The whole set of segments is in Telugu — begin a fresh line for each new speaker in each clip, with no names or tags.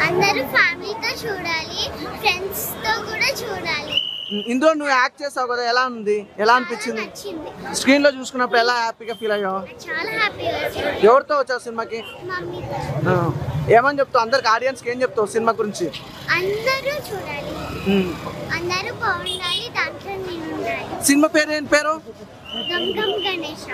అందరూ ఫ్యామిలీతో చూడాలి, ఫ్రెండ్స్ తో కూడా చూడాలి.
ఇందులో నువ్వు యాక్ట్ చేసావు కదా, ఎలా ఉంది, ఎలా అనిపించింది? స్క్రీన్ లో చూసుకున్నప్పుడు ఎలా హ్యాపీగా ఫీల్ అయ్యావు?
చాలా హ్యాపీగా.
ఎవరితో వచ్చావు సినిమాకి? ఏమని చెప్తావు అందరికి, ఆడియన్స్ కి ఏం చెప్తావు సినిమా గురించి?
అందరూ చూడాలి, అందరూ బాగుండాలి, దాంట్లో నేను ఉండాలి.
సినిమా పేరు ఏం పేరు?
గమ్ గమ్ గణేష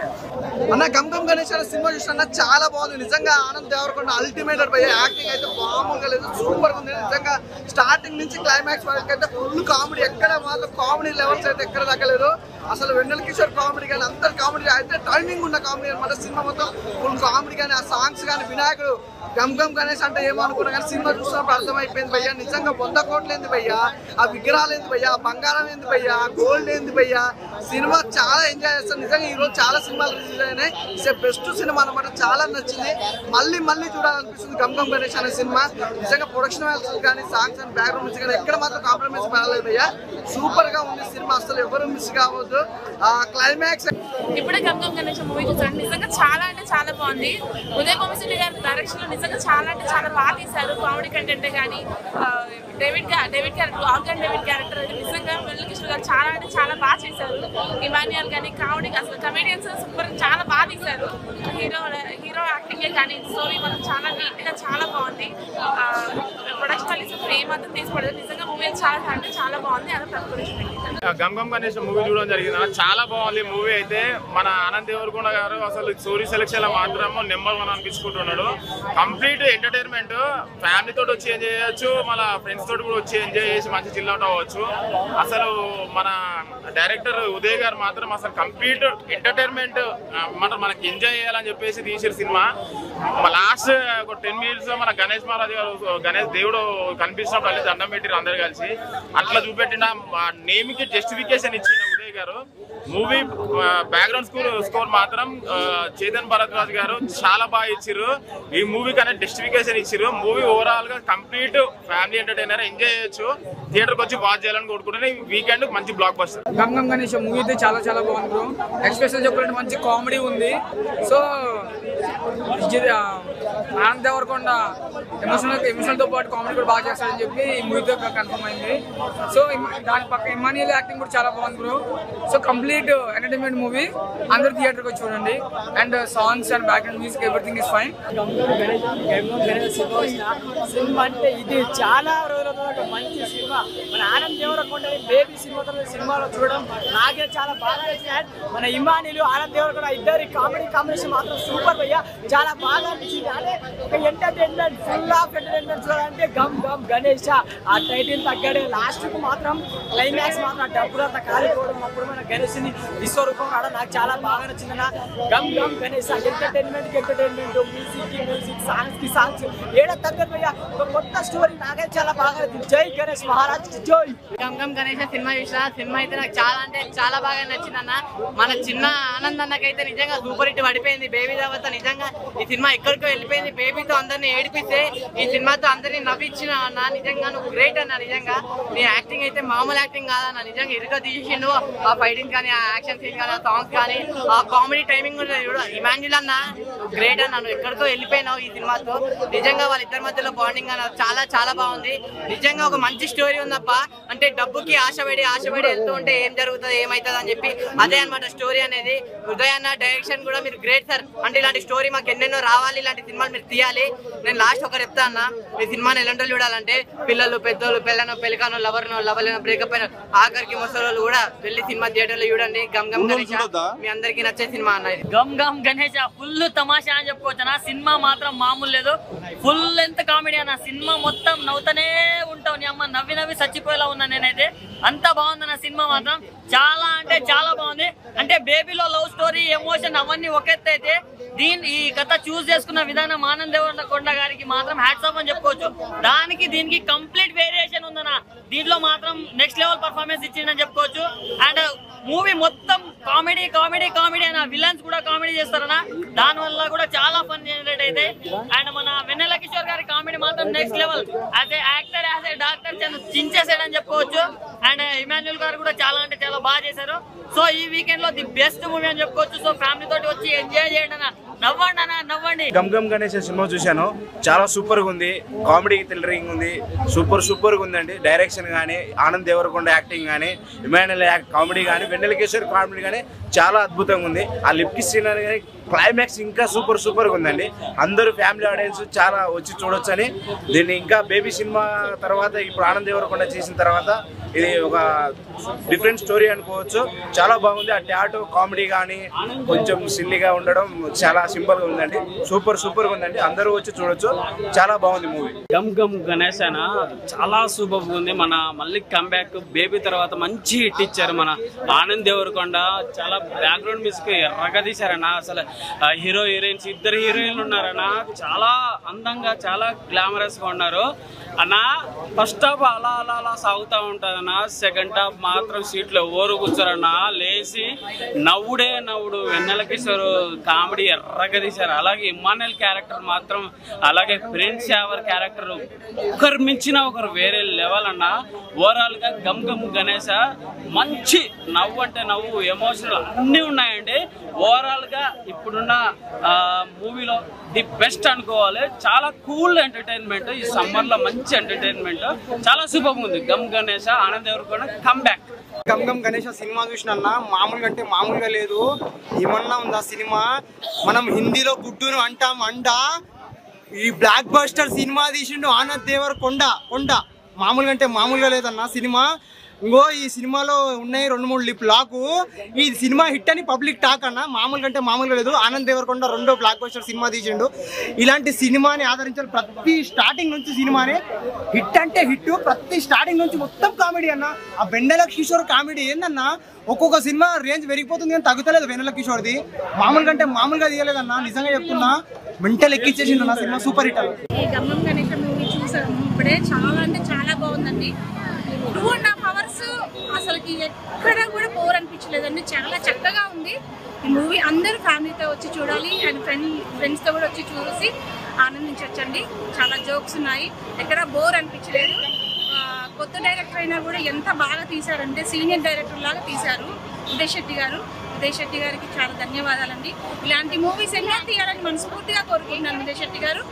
అన్న. గమ్ గమ్ గణేష్ అనే సినిమా చూసిన చాలా బాగుంది నిజంగా. ఆనంద్ దేవరకొండ అల్టిమేట్ భయ్య, యాక్టింగ్ అయితే మామూలుగా లేదు, సూపర్ ఉంది నిజంగా. స్టార్టింగ్ నుంచి క్లైమాక్స్ వరకు అయితే ఫుల్ కామెడీ, ఎక్కడ మాత్రం కామెడీ లెవెల్స్ అయితే ఎక్కడ తగ్గలేదు అసలు. వెన్నెల కిషోర్ కామెడీ కానీ అందరు కామెడీ అయితే టైమింగ్ ఉన్న కామెడీ అనమాట. సినిమా మొత్తం ఫుల్ కామెడీ కానీ, ఆ సాంగ్స్ కానీ, వినాయకుడు గమ్ గమ్ గణేష్ అంటే ఏమో అనుకున్నా కానీ సినిమా చూసినప్పుడు అర్థమైపోయింది భయ్య, నిజంగా 100 కోట్లు ఏంది భయ్య, ఆ విగ్రహాలు ఏంది భయ్య, ఆ బంగారం ఏంది భయ్య, ఆ గోల్డ్ ఏంది భయ్య. సినిమా చాలా ఎంజాయ్ చేస్తాను నిజంగా. ఈ రోజు చాలా సినిమాలు రిలీజ్ అయినాయి, ఇట్స్ బెస్ట్ సినిమా అనమాట. చాలా నచ్చింది, మళ్ళీ చూడాలనిపిస్తుంది గమ్ గమ్ గణేష్ అనే సినిమా. నిజంగా ప్రొడక్షన్ వాల్యూస్ కానీ, సాంగ్స్ అండ్ బ్యాక్గ్రౌండ్ మ్యూజిక్ కానీ ఎక్కడ మాత్రం కాంప్రమైజ్ పడలేదు భయ్య, సూపర్ గా ఉంది సినిమా, అసలు ఎవరు మిస్ కావద్దు. ఆ క్లైమాక్స్
ఇప్పుడే గమ్ గమ్ గణేష్ మూవీ చూసాను, నిజంగా చాలా అంటే చాలా బాగుంది. ఉదయ్ కోమసిరెడ్డి గారి డైరెక్షన్ లో నిజంగా చాలా అంటే చాలా బాగా తీశారు. కామెడీ కంటెంట్ కానీ, David character, organ David character నిజంగా వెన్నెల కిషోర్ గారు చాలా అంటే చాలా బాగా చేశారు. ఇమాన్యుయల్ కానీ కామెడీ, అసలు కమెడియన్స్ సూపర్ చాలా బాగా తీశారు. హీరో యాక్టింగ్ కానీ, స్టోరీ మాత్రం చాలా నీట్ గా చాలా బాగుంది. ప్రొడక్షన్ వాల్యూస్ ఏమాత్రం తీసుకోవడం, నిజంగా మూవీ చాలా అంటే చాలా బాగుంది. అదే ప్రొడక్షన్
గమ్ గమ్ గణేష్ మూవీ చూడడం జరిగింది, చాలా బాగుంది మూవీ అయితే. మన ఆనంద్ దేవరకొండ గారు అసలు స్టోరీ సెలెక్షన్ లో మాత్రం నెంబర్ 1 అనిపించుకుంటున్నాడు. కంప్లీట్ ఎంటర్టైన్మెంట్, ఫ్యామిలీ తోటి వచ్చి ఎంజాయ్ చేయొచ్చు, మన ఫ్రెండ్స్ తోటి కూడా వచ్చి ఎంజాయ్ చేసి మంచి చిల్ అవుట్ అవ్వచ్చు. అసలు మన డైరెక్టర్ ఉదయ్ గారు మాత్రం అసలు కంప్లీట్ ఎంటర్టైన్మెంట్ మనకి ఎంజాయ్ చేయాలని చెప్పేసి తీసిన సినిమా. లాస్ట్ ఒక 10 minutes మన గణేష్ మహారాజ్ గారు, గణేష్ దేవుడు కనిపించినప్పుడు అల్లి దండం పెట్టిరు అందరు కలిసి, అట్లా చూపెట్టిన నేమ్ కి జస్టిఫికేషన్ ఇచ్చిన ఉదయ్ గారు. మూవీ బ్యాక్గ్రౌండ్ స్కోర్ మాత్రం చేతన్ భరద్వాజ్ గారు చాలా బాగా ఇచ్చిర్రు. ఈ మూవీకి అనేది జస్టిఫికేషన్ ఇచ్చిర్రు. మూవీ ఓవరాల్ గా కంప్లీట్ ఫ్యామిలీ ఎంటర్టైనర్, ఎంజాయ్ చేయొచ్చు, థియేటర్ కి వచ్చి వాచ్ చేయాలని కోరుకుంటే వీకెండ్ మంచి blockbuster.
Gam Gam Ganesh movie అయితే చాలా చాలా బాగుంది బ్రో. ఎక్స్ప్రెషన్ చెప్పాలంటే మంచి కామెడీ ఉంది. సో ఆనంద్ దేవరకొండ ఎమోషనల్ తో పాటు కామెడీ కూడా బాగా చేస్తాడని చెప్పి ఈ మూవీతో కన్ఫర్మ్ అయింది. సో దాని పక్క ఇమాన్యుయల్ యాక్టింగ్ కూడా చాలా బాగుంది bro. So complete entertainment movie, అందరు థియేటర్కి వచ్చి చూడండి. And songs and background music everything is fine.
Cinema అంటే ఇది చాలా రోజుల మంచి సినిమా. మన ఆనంద్ దేవరకొండ బేబీ సినిమాలో చూడడం నాకే చాలా బాగా నచ్చింది. మన ఇమానిలు ఆనంద్ దేవరకొండ ఇద్దరి కాంబినేషన్ మాత్రం సూపర్ భయ్యా, చాలా బాగా అనిపించింది. అంటే ఒక ఎంటర్టైన్మెంట్, ఫుల్ ఆఫ్ ఎంటర్టైన్మెంట్ చూడాలంటే గమ్ గమ్ గణేష్ ఆ టైటిల్ తగ్గడే. లాస్ట్ కు మాత్రం క్లైమాక్స్ మాత్రం డబ్బులంతా కాలిపోవడం, అప్పుడు మన గణేష్ ని విశ్వరూపం రావడం నాకు చాలా బాగా నచ్చిందన్న. Gam Gam Ganesh entertainment music, songs కి సాంగ్స్ ఏడ తగ్గదు భయ్యా, ఒక కొత్త స్టోరీ నాకైతే చాలా బాగా నచ్చింది. జై గణేష్ మహారాజ్ జై.
గమ్ గమ్ గణేష్ సినిమా చూసిన, సినిమా అయితే నాకు చాలా అంటే చాలా బాగా నచ్చిందన్న. మన చిన్న ఆనంద్ అన్నకైతే నిజంగా సూపర్ హిట్ పడిపోయింది బేబీ తర్వాత. నిజంగా ఈ సినిమా ఎక్కడికో వెళ్ళిపోయింది, బేబీతో అందరినీ ఏడిపిస్తే ఈ సినిమాతో అందరినీ నవ్వించిన అన్న. నిజంగా నువ్వు గ్రేట్ అన్న. నిజంగా నీ యాక్టింగ్ అయితే మామూలు యాక్టింగ్ కాదన్న, నిజంగా ఇరుగా తీసిండు. ఆ ఫైటింగ్ కానీ, ఆ యాక్షన్ సీన్ కానీ, ఆ సాంగ్స్ కానీ, ఆ కామెడీ టైమింగ్ కూడా ఇమాన్యుల్ అన్న గ్రేట్ అన్న. నువ్వు ఎక్కడికో వెళ్ళిపోయినావు ఈ సినిమాతో. నిజంగా వాళ్ళిద్దరి మధ్యలో బాండింగ్ అన్న చాలా చాలా బాగుంది. నిజంగా ఒక మంచి స్టోరీ ఉందప్ప. అంటే డబ్బుకి ఆశపడి వెళ్తూ ఉంటే ఏం జరుగుతుంది, ఏమవుతుంది అని చెప్పి అదే అనమాట స్టోరీ అనేది. ఉదయ్ అన్న డైరెక్షన్ కూడా మీరు గ్రేట్ సార్. అంటే ఇలాంటి స్టోరీ మాకు ఎన్నెన్నో రావాలి, ఇలాంటి సినిమాలు మీరు తీయాలి. నేను లాస్ట్ ఒకరు చెప్తా అన్న, ఈ సినిమాని ఎలాంటి చూడాలంటే పిల్లలు, పెద్దోళ్ళు, పెళ్ళకాను, లవర్లను, బ్రేకప్ అయిన ఆఖరికి ముసలోళ్ళు కూడా వెళ్ళి సినిమా థియేటర్ లో చూడండి. గమ్ గమ్ గణేష్ మీ అందరికి నచ్చే సినిమా అన్న.
గమ్ గమ్ గణేష్ ఫుల్ తమాషా అని చెప్పుకోవచ్చు అన్న. సినిమా మాత్రం మామూలు లేదు, ఫుల్ లెంత్ కామెడీ అన్న. సినిమా మొత్తం నవ్వుతూనే ఉంటావు, నీ అమ్మ నవ్వి చచ్చిపోయేలా ఉన్నా నేనైతే. అంత బాగుందన్న సినిమా మాత్రం, చాలా అంటే చాలా బాగుంది. అంటే బేబీలో లవ్ స్టోరీ, ఎమోషన్ అవన్నీ ఒక ఎత్తు అయితే, ఈ కథ చూస్ చేసుకున్న విధానం ఆనంద్ దేవరకొండ గారికి మాత్రం హ్యాట్స్ ఆఫ్ అని చెప్పుకోవచ్చు. దీనికి కంప్లీట్ వేరియేషన్ ఉందన్న. దీంట్లో మాత్రం నెక్స్ట్ లెవెల్ పర్ఫార్మెన్స్ ఇచ్చిందని చెప్పుకోవచ్చు. అండ్ మూవీ మొత్తం కామెడీ కామెడీ కామెడీ అన్న విలన్స్ కూడా కామెడీ చేస్తారన్న దాని వల్ల కూడా చాలా ఫన్ జనరేట్ అయితే అండ్ మన వెన్నెల కిషోర్ గారి కామెడీ మాత్రం next level as a actor as a doctor చించేసాడని చెప్పుకోవచ్చు అండ్ ఇమాన్యుల్ గారు కూడా చాలా అంటే చాలా బాగా చేశారు సో ఈ వీకెండ్ లో ది బెస్ట్ మూవీ అని చెప్పుకోవచ్చు సో ఫ్యామిలీ తోటి వచ్చి ఎంజాయ్ చేయండి అన్న నవ్వండి అన్న నవ్వండి
గమ్ గమ్ గణేష్ సినిమా చూశాను చాలా సూపర్ గా ఉంది కామెడీ థ్రిల్లరింగ్ ఉంది సూపర్ గా ఉందండి డైరెక్షన్ కానీ ఆనంద్ దేవరకొండ యాక్టింగ్ కానీ ఇమాన్యుల్ కామెడీ కానీ వెన్నెల కిషోర్ కామెడీ కానీ చాలా అద్భుతంగా ఉంది ఆ లిప్ కిస్ సీన్ కానీ క్లైమాక్స్ ఇంకా సూపర్ గా ఉందండి అందరూ ఫ్యామిలీ ఆడియన్స్ చాలా వచ్చి చూడొచ్చని దీన్ని ఇంకా బేబీ సినిమా తర్వాత ఇప్పుడు ఆనంద్ దేవరకొండ చేసిన తర్వాత ఇది ఒక డిఫరెంట్ స్టోరీ అనుకోవచ్చు చాలా బాగుంది ఆ టాటో కామెడీ కానీ కొంచెం సిల్లీగా ఉండడం చాలా సింపుల్ గా ఉందండి సూపర్ గా ఉందండి అందరూ వచ్చి చూడొచ్చు చాలా బాగుంది మూవీ
గమ్ గమ్ గణేష్ అన్న చాలా సూపర్ ఉంది మన మళ్ళీ కంబ్యాక్ బేబీ తర్వాత మంచి హిట్ ఇచ్చారు మన ఆనంద్ దేవరకొండ చాలా బ్యాక్గ్రౌండ్ మ్యూజిక్ ఎర్రగా తీశారన్న అసలు హీరో హీరోయిన్స్ ఇద్దరు హీరోయిన్లు ఉన్నారన్న చాలా అందంగా చాలా గ్లామరస్ గా ఉన్నారు అన్న ఫస్ట్ హాఫ్ అలా అలా అలా సాగుతూ ఉంటుందన్న సెకండ్ హాఫ్ మాత్రం సీట్లో ఓరు కూర్చోరన్న లేచి నవ్వుడు వెన్నెల కిషోర్ కామెడీ ఎర్రగా తీశారు అలాగే ఇమాన్యుల్ క్యారెక్టర్ మాత్రం అలాగే ప్రిన్స్ యావర్ క్యారెక్టర్ ఒకరు మించిన ఒకరు వేరే లెవెల్ అన్న ఓవరాల్ గా గమ్ గమ్ గణేష్ మంచి నవ్వు అంటే నవ్వు ఎమోషనల్ అన్నీ ఉన్నాయండి ఓవరాల్ గా ఇప్పుడున్న మూవీలో ది బెస్ట్ అనుకోవాలి చాలా కూల్ ఎంటర్టైన్మెంట్ ఈ సమ్మర్ లో మంచి ఎంటర్టైన్మెంట్ చాలా సూపర్ ఉంది Gam Ganesh Anand Devarakonda come back
Gam Gam Ganesh cinema చూసినా మామూలుగా అంటే మామూలుగా లేదు ఏమన్నా ఉంది ఆ సినిమా మనం హిందీలో గుడ్డును అంటాం అండా ఈ బ్లాక్ బస్టర్ సినిమా తీసిండు ఆనంద్ దేవరకొండ మామూలుగా అంటే మామూలుగా లేదన్న సినిమా ఇంకో ఈ సినిమాలో ఉన్నాయి 2-3 లిప్ లాకు ఈ సినిమా హిట్ అని పబ్లిక్ టాక్ అన్న మామూలుగా అంటే మామూలుగా లేదు ఆనంద్ దేవరకొండ 2వ బ్లాక్ బస్టర్ సినిమా తీసిండు ఇలాంటి సినిమాని ఆదరించాలి ప్రతి స్టార్టింగ్ నుంచి సినిమానే హిట్ అంటే హిట్ ప్రతి స్టార్టింగ్ నుంచి మొత్తం కామెడీ అన్న ఆ వెన్నెల కిషోర్ కామెడీ ఏందన్నా ఒక్కొక్క సినిమా రేంజ్ పెరిగిపోతుంది కానీ తగ్గుతలేదు వెన్నెల కిషోర్ది మామూలుగా అంటే మామూలుగా తీయలేదన్నా నిజంగా చెప్తున్నా మెంటల్ ఎక్కిచ్చేసిండు నా సినిమా సూపర్ హిట్ అన్న
ఈ గమ్ గమ్ గణేష్ మూవీ చూసాము ఇప్పుడే చాలా అంటే చాలా బాగుందండి 2.5 hours అసలుకి ఎక్కడ కూడా బోర్ అనిపించలేదండి చాలా చక్కగా ఉంది ఈ మూవీ అందరూ ఫ్యామిలీతో వచ్చి చూడాలి అండ్ ఫ్రెండ్స్తో కూడా వచ్చి చూసి ఆనందించవచ్చండి చాలా జోక్స్ ఉన్నాయి ఎక్కడ బోర్ అనిపించలేదు కొత్త డైరెక్టర్ అయినా కూడా ఎంత బాగా తీశారంటే సీనియర్ డైరెక్టర్ లాగా తీశారు ఉదయ్ శెట్టి గారికి చాలా ధన్యవాదాలండి ఇలాంటి మూవీస్ ఎన్నో తీయాలని మనస్ఫూర్తిగా కోరుకుంటున్నాను ఉదయ్ శెట్టి గారు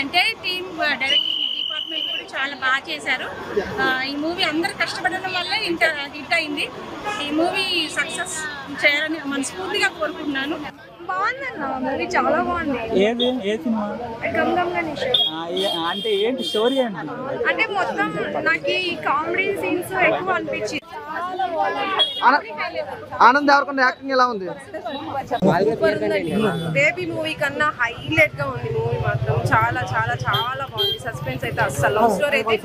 ఎంటైర్ టీమ్ డైరెక్షన్ డిపార్ట్మెంట్ కూడా చాలా బాగా చేశారు ఈ మూవీ అందరు కష్టపడడం వల్ల ఇంత హిట్ అయింది ఈ మూవీ సక్సెస్ చేయాలని మనస్ఫూర్తిగా కోరుకుంటున్నాను
బాగుందన్న మూవీ చాలా బాగుంది
ఏ సినిమా
గమ్ గమ్ గణేష్
అంటే ఏంటి స్టోరీ ఏంటి
అంటే మొత్తం నాకు ఈ కామెడీ సీన్స్ ఎక్కువ అనిపించింది
ఆనంద్ దేవరకొండ యాక్టింగ్ ఎలా ఉంది
బేబీ మూవీ కన్నా హైలైట్ గా ఉంది మూవీ మాత్రం చాలా చాలా చాలా బాగుంది సస్పెన్స్ అయితే అస్సలు లవ్ స్టోరీ అయితే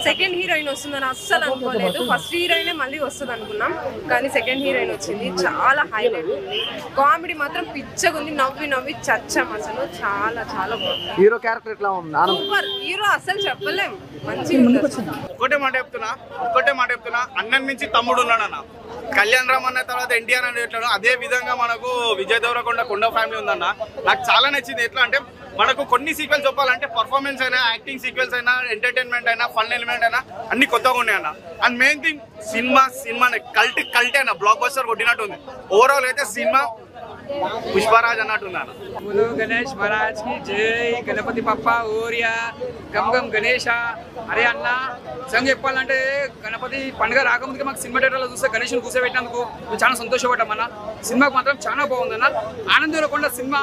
సెకండ్ హీరోయిన్ వస్తుందని అస్సలు అనుకోలేదు ఫస్ట్ హీరోయిన్ మళ్ళీ వస్తుంది అనుకున్నాం కానీ సెకండ్ హీరోయిన్ వచ్చింది చాలా హైలైట్ ఉంది కామెడీ మాత్రం పిచ్చగా ఉంది నవ్వి చచ్చాం అసలు చాలా చాలా బాగుంది
హీరో క్యారెక్టర్ ఎట్లా ఉంది
సూపర్ హీరో అసలు చెప్పలేం మంచిగా
ఒకటే మాట చెప్తున్నా అన్నన్ నుంచి తమ్ముడు ఉన్నాడన్న కళ్యాణ్ రామ్ అన్న తర్వాత ఎన్టీఆర్ అని ఎట్లా అదే విధంగా మనకు విజయ్ దేవరకొండ కొండ ఫ్యామిలీ ఉందన్న నాకు చాలా నచ్చింది ఎట్లా అంటే మనకు కొన్ని సీక్వెన్స్ చెప్పాలంటే పర్ఫార్మెన్స్ అయినా యాక్టింగ్ సీక్వెన్స్ అయినా ఎంటర్టైన్మెంట్ అయినా ఫన్ ఎలిమెంట్ అయినా అన్ని కొత్తగా ఉన్నాయన్న అండ్ మెయిన్ థింగ్ సినిమా కల్టే అన్న బ్లాక్ బస్టర్ కొట్టినట్టు ఉంది ఓవరాల్ అయితే సినిమా పుష్పరాజ్ అన్నట్టున్నాను
बोलो गणेश महाराज की जय गणपति पप्पा ओरिया गम गम गणेश అరే అన్న సంగ చెప్పాలంటే గణపతి పండుగ రాకముందుకే మాకు సినిమా థియేటర్లో చూస్తే గణేష్ని కూర్చోబెట్టినందుకు మేము చాలా సంతోషపడ్డామన్న సినిమాకు మాత్రం చాలా బాగుందన్న Anand Devarakonda cinema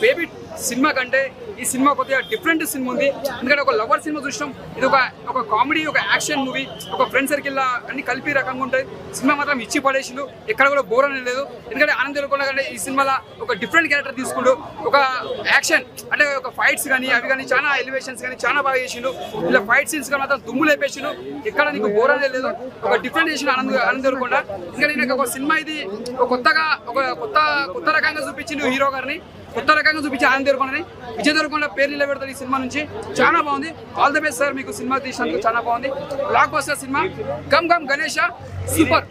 baby cinema కంటే ఈ సినిమా కొద్దిగా డిఫరెంట్ సినిమా ఉంది ఎందుకంటే ఒక లవర్ సినిమా చూసినాం ఇది ఒక కామెడీ ఒక యాక్షన్ మూవీ ఒక ఫ్రెండ్ సర్కిల్ అన్ని కలిపి రకంగా ఉంటాయి సినిమా మాత్రం ఇచ్చి పడేసిండు ఎక్కడ కూడా బోర్ అనేది లేదు ఎందుకంటే ఆనంద్ దేవరకొండ కంటే ఈ సినిమాలో ఒక డిఫరెంట్ క్యారెక్టర్ తీసుకుంటూ ఒక యాక్షన్ అంటే ఒక ఫైట్స్ కానీ అవి కానీ చాలా ఎలివేషన్స్ కానీ చాలా బాగా చేసిండు ఇలా ఫైట్ సీన్స్ కానీ మాత్రం దుమ్ము లేపేసిండు ఎక్కడ నీకు బోర్ అనేది లేదు ఒక డిఫరెంట్ చేసిండు ఆనంద్ దేవరకొండ ఇంకా నేను ఒక సినిమా ఇది కొత్తగా ఒక కొత్త రకంగా చూపించిండు హీరో గారిని కొత్త రకంగా చూపించి ఆనంద్ దేవరకొండని విజయ్ దేవరకొండ పేరు నిలబెడతారు ఈ సినిమా నుంచి చాలా బాగుంది ఆల్ ది బెస్ట్ సార్ మీకు సినిమా తీసినందుకు చాలా బాగుంది blockbuster cinema Gam Gam Ganesh super